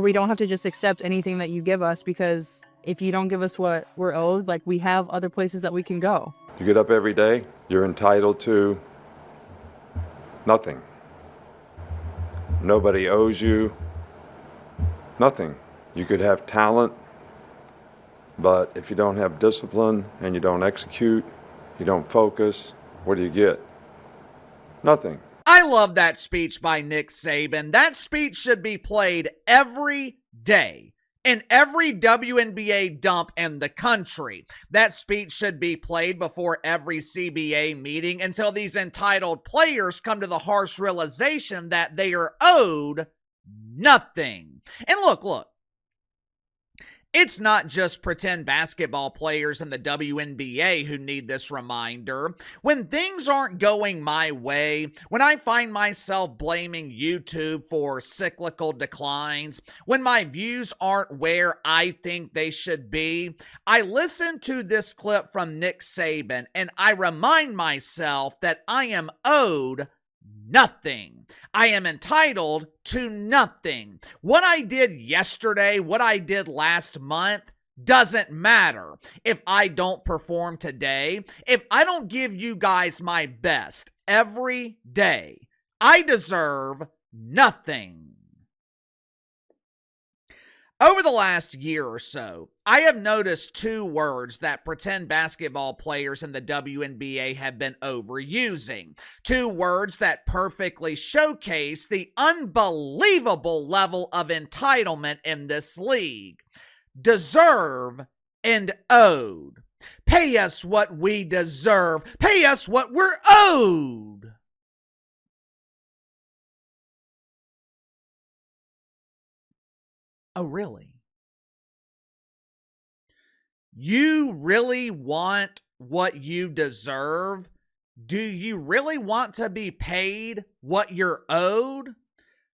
We don't have to just accept anything that you give us, because if you don't give us what we're owed, like, we have other places that we can go. You get up every day, you're entitled to nothing. Nobody owes you nothing. You could have talent, but if you don't have discipline and you don't execute, you don't focus, what do you get? Nothing. I love that speech by Nick Saban. That speech should be played every day in every WNBA dump in the country. That speech should be played before every CBA meeting until these entitled players come to the harsh realization that they are owed nothing. And look. It's not just pretend basketball players in the WNBA who need this reminder. When things aren't going my way, when I find myself blaming YouTube for cyclical declines, when my views aren't where I think they should be, I listen to this clip from Nick Saban and I remind myself that I am owed nothing. I am entitled to nothing. What I did yesterday, what I did last month, doesn't matter. If I don't perform today, if I don't give you guys my best every day, I deserve nothing. Over the last year or so, I have noticed two words that pretend basketball players in the WNBA have been overusing. Two words that perfectly showcase the unbelievable level of entitlement in this league. Deserve and owed. Pay us what we deserve. Pay us what we're owed. Oh, really? You really want what you deserve? Do you really want to be paid what you're owed?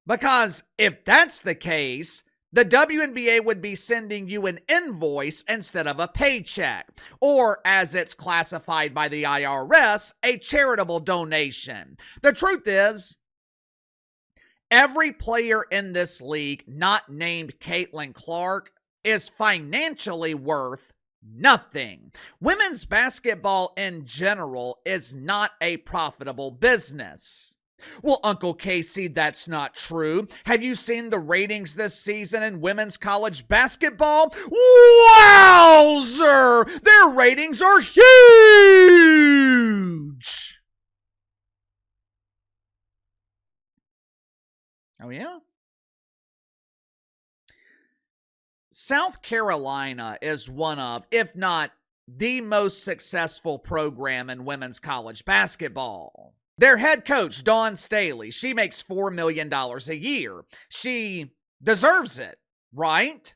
Because if that's the case, the WNBA would be sending you an invoice instead of a paycheck, or as it's classified by the IRS, a charitable donation. The truth is, every player in this league not named Caitlin Clark is financially worth nothing. Women's basketball in general is not a profitable business. Well, Uncle Casey, that's not true. Have you seen the ratings this season in women's college basketball? Wowzer! Their ratings are huge! Oh, yeah? South Carolina is one of, if not the most successful program in women's college basketball. Their head coach, Dawn Staley, she makes $4 million a year. She deserves it, right?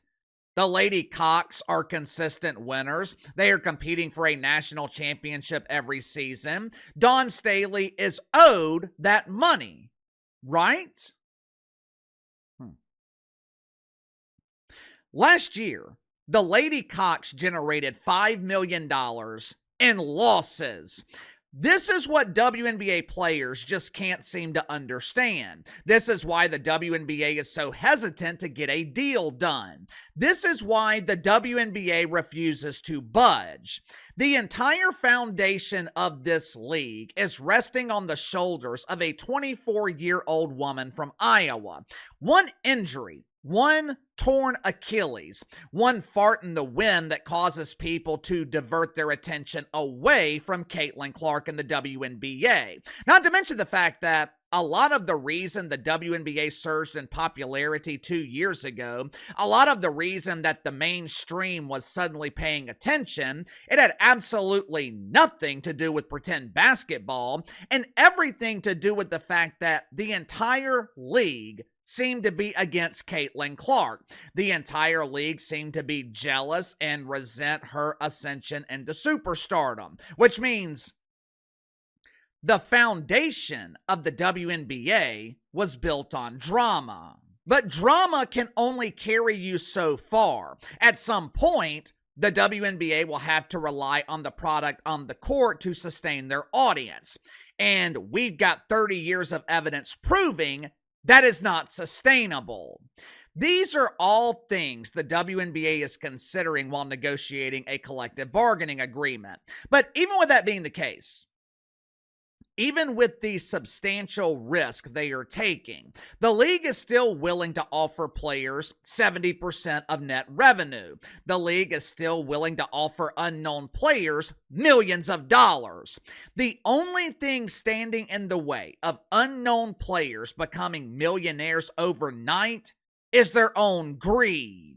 The Lady Cox are consistent winners. They are competing for a national championship every season. Dawn Staley is owed that money, right? Last year, the Lady Cox generated $5 million in losses. This is what WNBA players just can't seem to understand. This is why the WNBA is so hesitant to get a deal done. This is why the WNBA refuses to budge. The entire foundation of this league is resting on the shoulders of a 24-year-old woman from Iowa. One injury, one torn Achilles, one fart in the wind that causes people to divert their attention away from Caitlin Clark and the WNBA. Not to mention the fact that a lot of the reason the WNBA surged in popularity 2 years ago, a lot of the reason that the mainstream was suddenly paying attention, it had absolutely nothing to do with pretend basketball and everything to do with the fact that the entire league seemed to be against Caitlin Clark. The entire league seemed to be jealous and resent her ascension into superstardom, which means the foundation of the WNBA was built on drama. But drama can only carry you so far. At some point, the WNBA will have to rely on the product on the court to sustain their audience. And we've got 30 years of evidence proving that is not sustainable. These are all things the WNBA is considering while negotiating a collective bargaining agreement. But even with that being the case, even with the substantial risk they are taking, the league is still willing to offer players 70% of net revenue. The league is still willing to offer unknown players millions of dollars. The only thing standing in the way of unknown players becoming millionaires overnight is their own greed.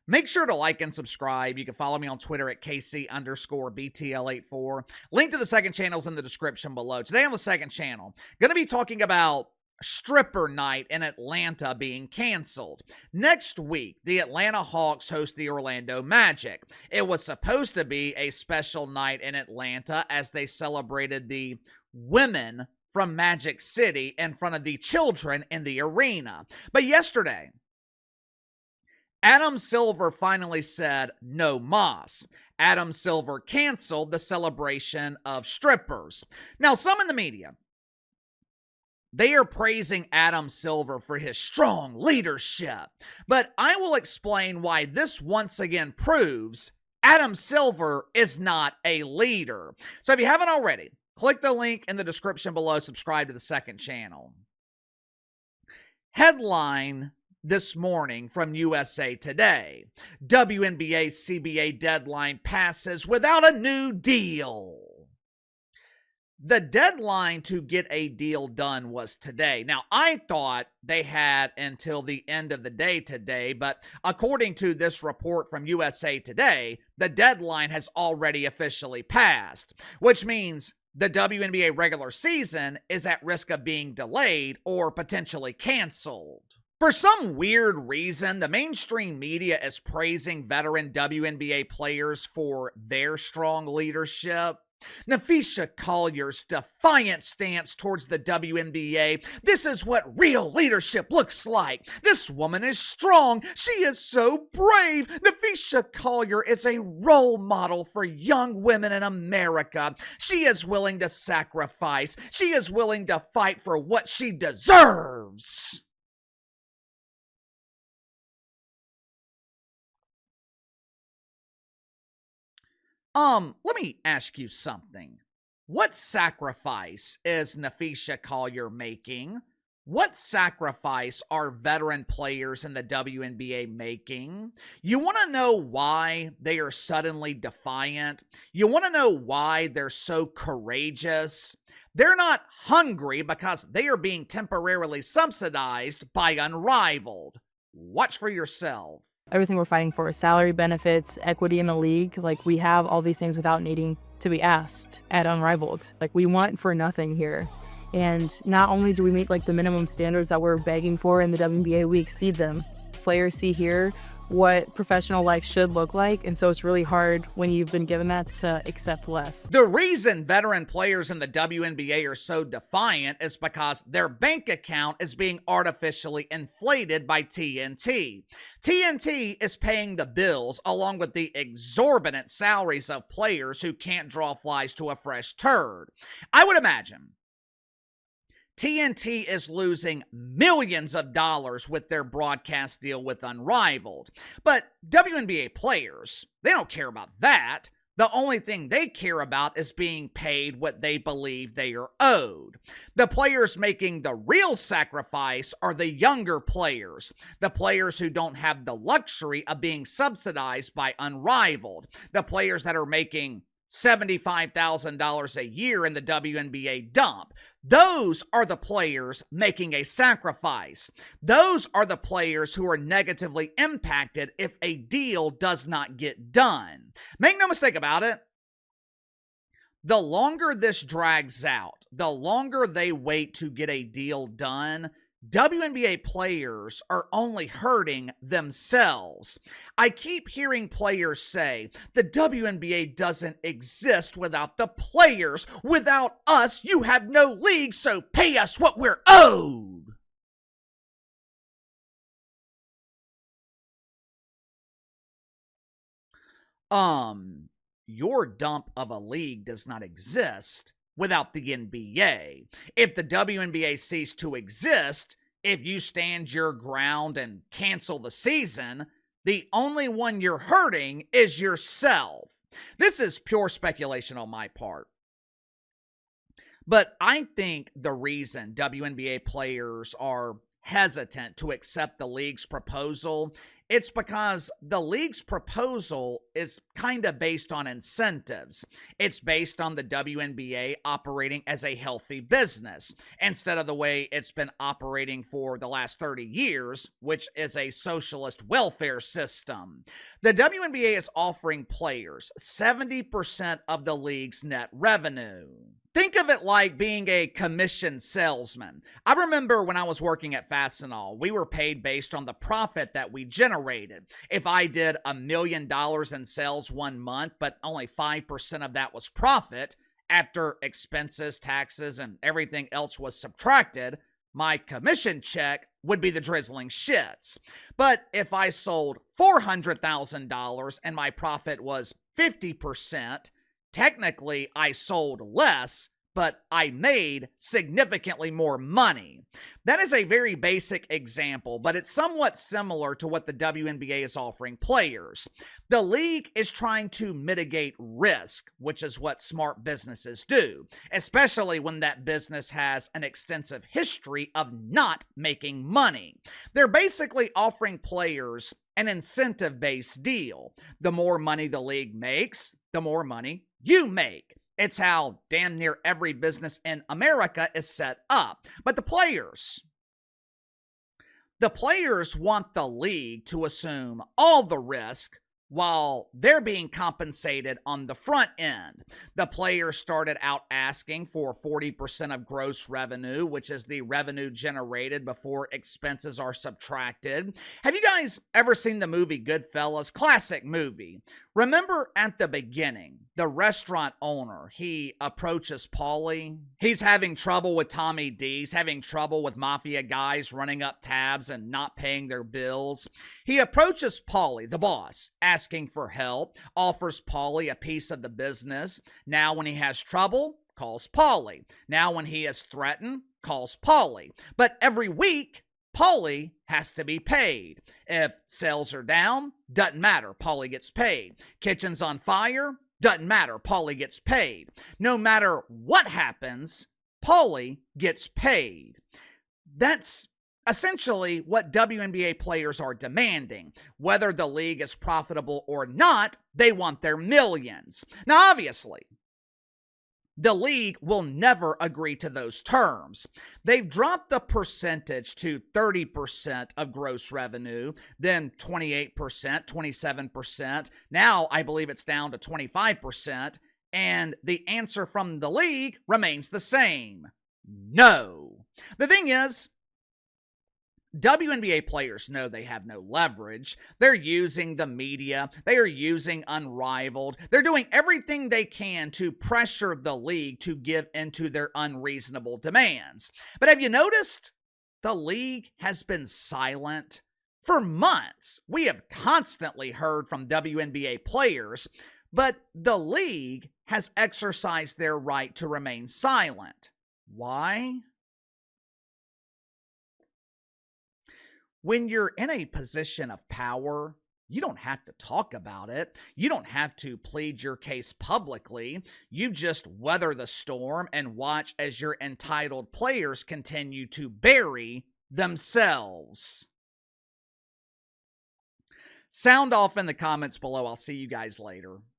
Make sure to like and subscribe. You can follow me on Twitter at KC_BTL84. Link to the second channel is in the description below. Today on the second channel, going to be talking about stripper night in Atlanta being canceled. Next week, the Atlanta Hawks host the Orlando Magic. It was supposed to be a special night in Atlanta as they celebrated the women from Magic City in front of the children in the arena. But yesterday, Adam Silver finally said no mas. Adam Silver canceled the celebration of strippers. Now, some in the media, they are praising Adam Silver for his strong leadership. But I will explain why this once again proves Adam Silver is not a leader. So if you haven't already, click the link in the description below, subscribe to the second channel. Headline this morning from USA Today: WNBA CBA deadline passes without a new deal. The deadline to get a deal done was today. Now, I thought they had until the end of the day today, but according to this report from USA Today, the deadline has already officially passed, which means the WNBA regular season is at risk of being delayed or potentially canceled. For some weird reason, the mainstream media is praising veteran WNBA players for their strong leadership. Nafisha Collier's defiant stance towards the WNBA. This is what real leadership looks like. This woman is strong. She is so brave. Nafisha Collier is a role model for young women in America. She is willing to sacrifice. She is willing to fight for what she deserves. Let me ask you something. What sacrifice is Nafisha Collier making? What sacrifice are veteran players in the WNBA making? You want to know why they are suddenly defiant? You want to know why they're so courageous? They're not hungry because they are being temporarily subsidized by Unrivaled. Watch for yourself. Everything we're fighting for is salary, benefits, equity in the league. Like, we have all these things without needing to be asked at Unrivaled. Like, we want for nothing here. And not only do we meet like the minimum standards that we're begging for in the WNBA, we exceed them. Players see here what professional life should look like, and so it's really hard when you've been given that to accept less. The reason veteran players in the WNBA are so defiant is because their bank account is being artificially inflated by TNT. TNT is paying the bills along with the exorbitant salaries of players who can't draw flies to a fresh turd. I would imagine TNT is losing millions of dollars with their broadcast deal with Unrivaled. But WNBA players, they don't care about that. The only thing they care about is being paid what they believe they are owed. The players making the real sacrifice are the younger players, the players who don't have the luxury of being subsidized by Unrivaled, the players that are making $75,000 a year in the WNBA dump. Those are the players making a sacrifice. Those are the players who are negatively impacted if a deal does not get done. Make no mistake about it. The longer this drags out, the longer they wait to get a deal done, WNBA players are only hurting themselves. I keep hearing players say, the WNBA doesn't exist without the players. Without us, you have no league, so pay us what we're owed. Your dump of a league does not exist without the NBA. If the WNBA ceased to exist, If you stand your ground and cancel the season, the only one you're hurting is yourself. This is pure speculation on my part. But I think the reason WNBA players are hesitant to accept the league's proposal, it's because the league's proposal is kind of based on incentives. It's based on the WNBA operating as a healthy business instead of the way it's been operating for the last 30 years, which is a socialist welfare system. The WNBA is offering players 70% of the league's net revenue. Think of it like being a commission salesman. I remember when I was working at Fastenal, we were paid based on the profit that we generated. If I did $1 million in sales one month, but only 5% of that was profit, after expenses, taxes, and everything else was subtracted, my commission check would be the drizzling shits. But if I sold $400,000 and my profit was 50%, technically, I sold less, but I made significantly more money. That is a very basic example, but it's somewhat similar to what the WNBA is offering players. The league is trying to mitigate risk, which is what smart businesses do, especially when that business has an extensive history of not making money. They're basically offering players an incentive-based deal. The more money the league makes, the more money you make. It's how damn near every business in America is set up. But the players want the league to assume all the risk while they're being compensated on the front end. The players started out asking for 40% of gross revenue, which is the revenue generated before expenses are subtracted. Have you guys ever seen the movie Goodfellas? Classic movie. Remember at the beginning, the restaurant owner, he approaches Paulie. He's having trouble with Tommy D. He's having trouble with mafia guys running up tabs and not paying their bills. He approaches Paulie, the boss, asking for help, offers Paulie a piece of the business. Now when he has trouble, calls Paulie. Now when he is threatened, calls Paulie. But every week, Paulie has to be paid. If sales are down, doesn't matter, Paulie gets paid. Kitchen's on fire, doesn't matter, Paulie gets paid. No matter what happens, Paulie gets paid. That's essentially what WNBA players are demanding. Whether the league is profitable or not, they want their millions. Now, obviously, the league will never agree to those terms. They've dropped the percentage to 30% of gross revenue, then 28%, 27%. Now I believe it's down to 25%. And the answer from the league remains the same. No. The thing is, WNBA players know they have no leverage. They're using the media. They are using Unrivaled. They're doing everything they can to pressure the league to give into their unreasonable demands. But have you noticed? The league has been silent for months. We have constantly heard from WNBA players, but the league has exercised their right to remain silent. Why? When you're in a position of power, you don't have to talk about it. You don't have to plead your case publicly. You just weather the storm and watch as your entitled players continue to bury themselves. Sound off in the comments below. I'll see you guys later.